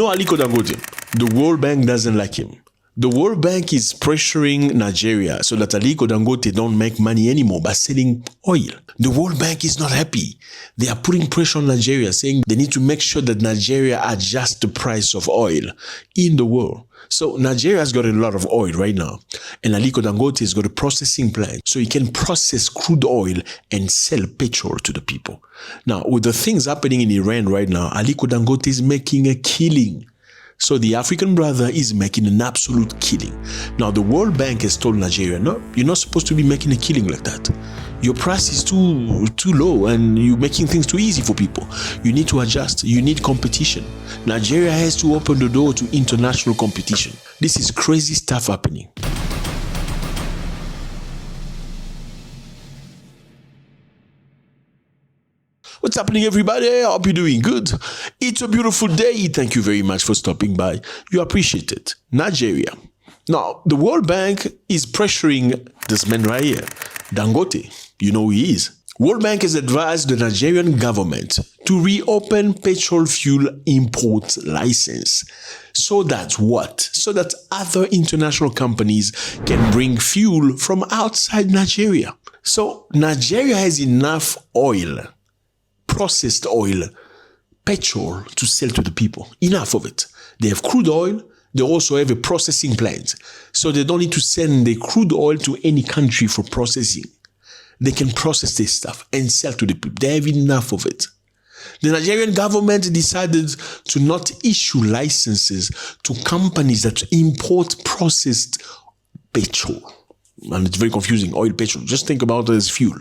No, Aliko Dangote, the World Bank doesn't like him. The World Bank is pressuring Nigeria so that Aliko Dangote don't make money anymore by selling oil. The World Bank is not happy. They are putting pressure on Nigeria, saying they need to make sure that Nigeria adjusts the price of oil in the world. So Nigeria has got a lot of oil right now, and Aliko Dangote has got a processing plant so he can process crude oil and sell petrol to the people. Now, with the things happening in Iran right now, Aliko Dangote is making a killing. So the African brother is making an absolute killing. Now, the World Bank has told Nigeria, no, you're not supposed to be making a killing like that. Your price is too low and you're making things too easy for people. You need to adjust. You need competition. Nigeria has to open the door to international competition. This is crazy stuff happening. What's happening, everybody? I hope you're doing good. It's a beautiful day. Thank you very much for stopping by. You appreciate it. Nigeria. Now, the World Bank is pressuring this man right here, Dangote. You know who he is. World Bank has advised the Nigerian government to reopen petrol fuel import license. So that what? So that other international companies can bring fuel from outside Nigeria. So Nigeria has enough oil, processed oil, petrol to sell to the people. Enough of it. They have crude oil. They also have a processing plant. So they don't need to send the crude oil to any country for processing. They can process this stuff and sell to the people. They have enough of it. The Nigerian government decided to not issue licenses to companies that import processed petrol. And it's very confusing, oil, petrol. Just think about it as fuel.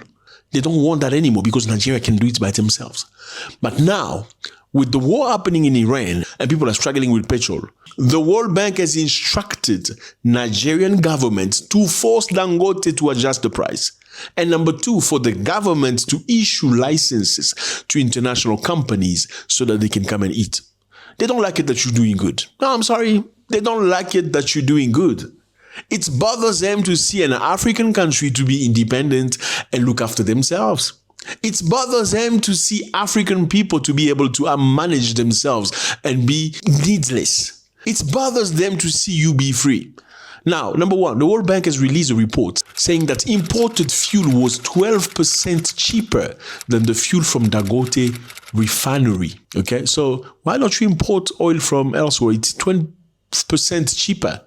They don't want that anymore because Nigeria can do it by themselves. But now, with the war happening in Iran and people are struggling with petrol, the World Bank has instructed Nigerian government to force Dangote to adjust the price. And number two, for the government to issue licenses to international companies so that they can come and eat. They don't like it that you're doing good. No, I'm sorry. They don't like it that you're doing good. It bothers them to see an African country to be independent and look after themselves. It bothers them to see African people to be able to manage themselves and be needless. It bothers them to see you be free. Now, number one, the World Bank has released a report saying that imported fuel was 12% cheaper than the fuel from Dangote refinery. Okay, so why don't you import oil from elsewhere? It's 20% cheaper.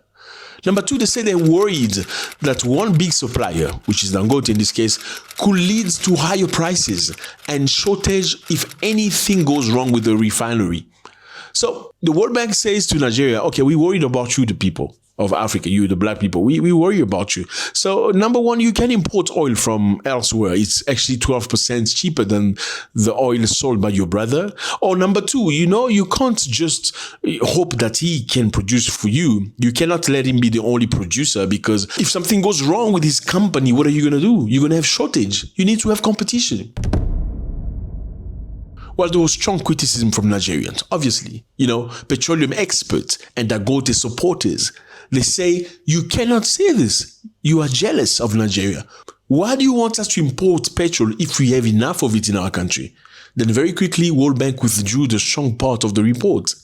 Number two, they say they're worried that one big supplier, which is Dangote in this case, could lead to higher prices and shortage if anything goes wrong with the refinery. So the World Bank says to Nigeria, okay, we're worried about you, the people of Africa, you, the black people, we worry about you. So number one, you can import oil from elsewhere. It's actually 12% cheaper than the oil sold by your brother. Or number two, you can't just hope that he can produce for you. You cannot let him be the only producer, because if something goes wrong with his company, what are you going to do? You're going to have shortage. You need to have competition. Well, there was strong criticism from Nigerians. Obviously, petroleum experts and Dangote supporters, they say, you cannot say this. You are jealous of Nigeria. Why do you want us to import petrol if we have enough of it in our country? Then very quickly, World Bank withdrew the strong part of the report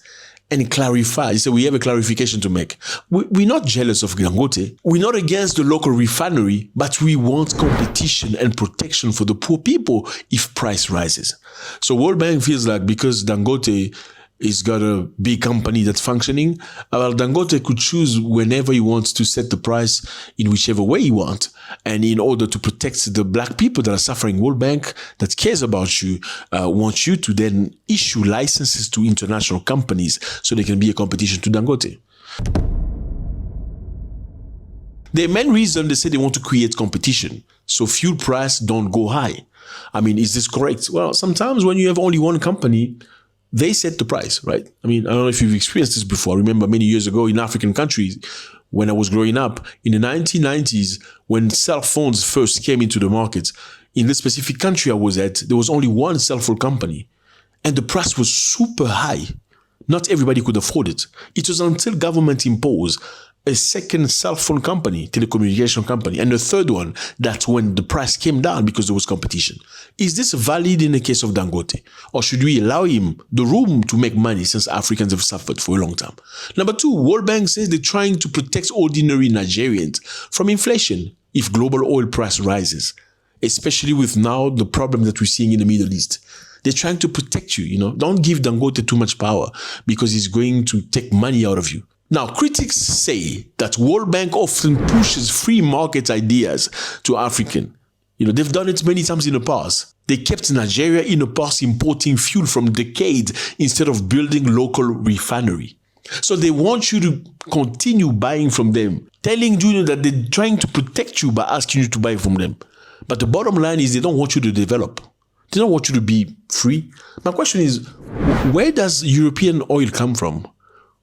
and clarified. So we have a clarification to make. We're not jealous of Dangote. We're not against the local refinery, but we want competition and protection for the poor people if price rises. So World Bank feels like because Dangote is got a big company that's functioning, well, Dangote could choose whenever he wants to set the price in whichever way he wants. And in order to protect the black people that are suffering, World Bank that cares about you, wants you to then issue licenses to international companies so they can be a competition to Dangote. The main reason they say they want to create competition, so fuel price don't go high. I mean, is this correct? Well, sometimes when you have only one company, they set the price, right? I mean, I don't know if you've experienced this before. I remember many years ago in African countries, when I was growing up, in the 1990s, when cell phones first came into the market, in the specific country I was at, there was only one cell phone company. And the price was super high. Not everybody could afford it. It was until government imposed a second cell phone company, telecommunication company, and a third one, that's when the price came down because there was competition. Is this valid in the case of Dangote? Or should we allow him the room to make money since Africans have suffered for a long time? Number two, World Bank says they're trying to protect ordinary Nigerians from inflation if global oil price rises, especially with now the problem that we're seeing in the Middle East. They're trying to protect you, Don't give Dangote too much power because he's going to take money out of you. Now, critics say that World Bank often pushes free market ideas to African. They've done it many times in the past. They kept Nigeria in the past importing fuel from decades instead of building local refinery. So they want you to continue buying from them, telling you that they're trying to protect you by asking you to buy from them. But the bottom line is they don't want you to develop. They don't want you to be free. My question is, where does European oil come from?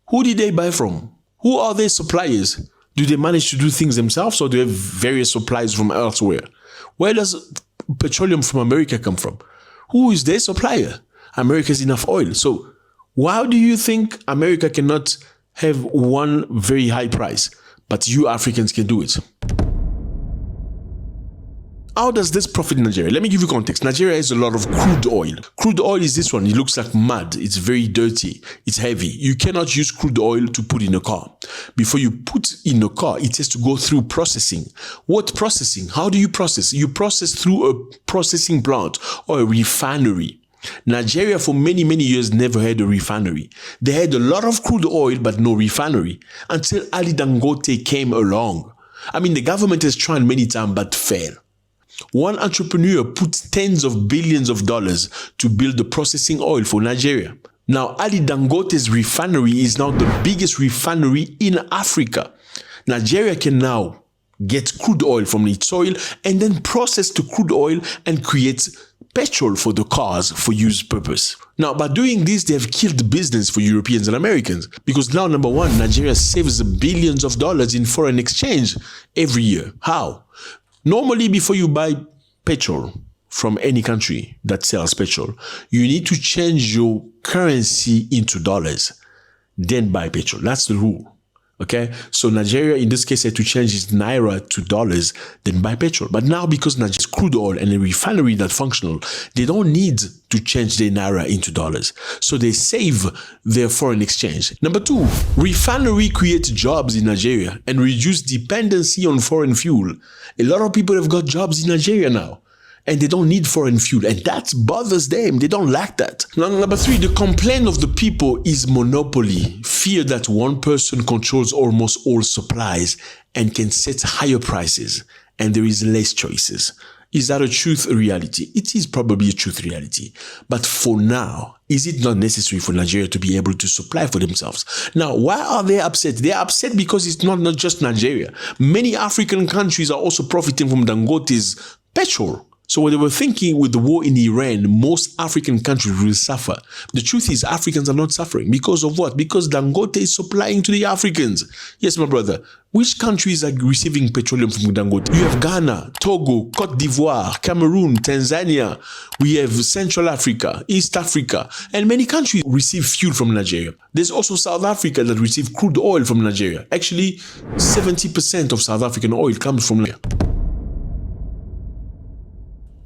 Who did they buy from? Who are their suppliers? Do they manage to do things themselves or do they have various suppliers from elsewhere? Where does petroleum from America come from? Who is their supplier? America has enough oil. So why do you think America cannot have one very high price, but you Africans can do it? How does this profit Nigeria? Let me give you context. Nigeria has a lot of crude oil. Crude oil is this one. It looks like mud. It's very dirty. It's heavy. You cannot use crude oil to put in a car. Before you put in a car, it has to go through processing. What processing? How do you process? You process through a processing plant or a refinery. Nigeria for many, many years never had a refinery. They had a lot of crude oil but no refinery until Ali Dangote came along. The government has tried many times but failed. One entrepreneur put tens of billions of dollars to build the processing oil for Nigeria. Now, Ali Dangote's refinery is now the biggest refinery in Africa. Nigeria can now get crude oil from its oil and then process the crude oil and create petrol for the cars for use purpose. Now, by doing this, they have killed business for Europeans and Americans because now, number one, Nigeria saves billions of dollars in foreign exchange every year. How? Normally, before you buy petrol from any country that sells petrol, you need to change your currency into dollars, then buy petrol. That's the rule. Okay, so Nigeria in this case had to change its naira to dollars, then buy petrol. But now because Nigeria's crude oil and a refinery that's functional, they don't need to change their naira into dollars. So they save their foreign exchange. Number two, refinery creates jobs in Nigeria and reduce dependency on foreign fuel. A lot of people have got jobs in Nigeria now, and they don't need foreign fuel, and that bothers them. They don't like that. Now, number three, the complaint of the people is monopoly. Fear that one person controls almost all supplies and can set higher prices, and there is less choices. Is that a truth reality? It is probably a truth reality. But for now, is it not necessary for Nigeria to be able to supply for themselves? Now, why are they upset? They are upset because it's not just Nigeria. Many African countries are also profiting from Dangote's petrol. So what they were thinking with the war in Iran, most African countries will suffer. The truth is Africans are not suffering. Because of what? Because Dangote is supplying to the Africans. Yes, my brother. Which countries are receiving petroleum from Dangote? You have Ghana, Togo, Cote d'Ivoire, Cameroon, Tanzania. We have Central Africa, East Africa, and many countries receive fuel from Nigeria. There's also South Africa that receive crude oil from Nigeria. Actually, 70% of South African oil comes from Nigeria.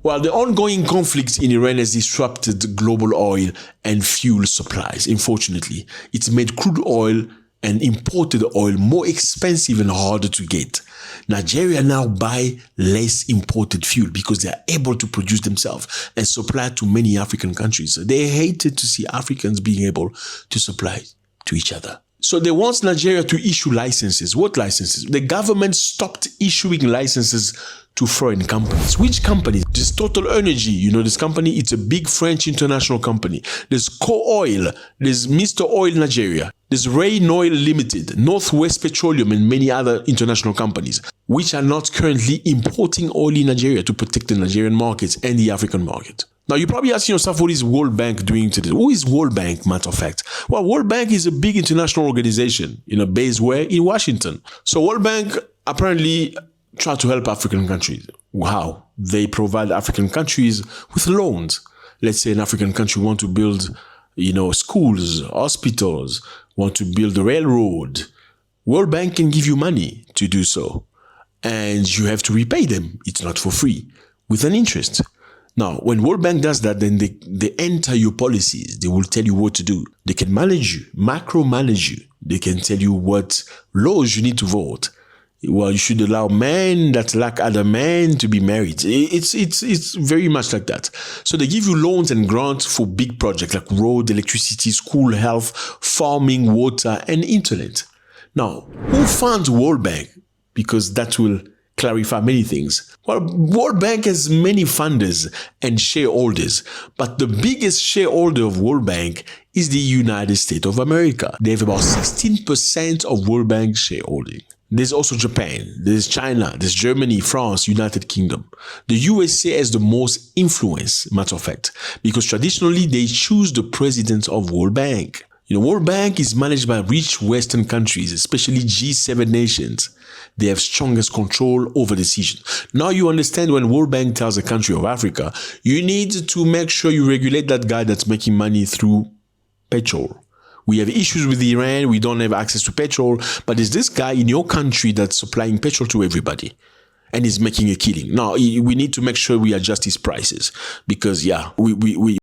While the ongoing conflict in Iran has disrupted global oil and fuel supplies, unfortunately, it's made crude oil and imported oil more expensive and harder to get. Nigeria now buy less imported fuel because they are able to produce themselves and supply to many African countries. They hated to see Africans being able to supply to each other. So they want Nigeria to issue licenses. What licenses? The government stopped issuing licenses to foreign companies. Which companies? There's Total Energy. This company, it's a big French international company. There's Co-Oil. There's Mr. Oil Nigeria. There's Rain Oil Limited, Northwest Petroleum, and many other international companies, which are not currently importing oil in Nigeria to protect the Nigerian markets and the African market. Now, you're probably asking yourself, what is World Bank doing today? Who is World Bank, matter of fact? Well, World Bank is a big international organization, based where? In Washington. So World Bank apparently try to help African countries. How? They provide African countries with loans. Let's say an African country want to build, schools, hospitals, want to build a railroad, World Bank can give you money to do so, and you have to repay them. It's not for free, with an interest. Now, when World Bank does that, then they enter your policies. They will tell you what to do. They can manage you, macro-manage you. They can tell you what laws you need to vote. Well, you should allow men that lack other men to be married. It's very much like that. So they give you loans and grants for big projects like road, electricity, school, health, farming, water, and internet. Now, who funds World Bank? Because that will clarify many things. Well, World Bank has many funders and shareholders, but the biggest shareholder of World Bank is the United States of America. They have about 16% of World Bank shareholding. There's also Japan, there's China, there's Germany, France, United Kingdom. The USA has the most influence, matter of fact, because traditionally they choose the president of World Bank. World Bank is managed by rich Western countries, especially G7 nations. They have strongest control over decisions. Now you understand when World Bank tells a country of Africa, you need to make sure you regulate that guy that's making money through petrol. We have issues with Iran, we don't have access to petrol, but there's this guy in your country that's supplying petrol to everybody and is making a killing. Now, we need to make sure we adjust his prices because, we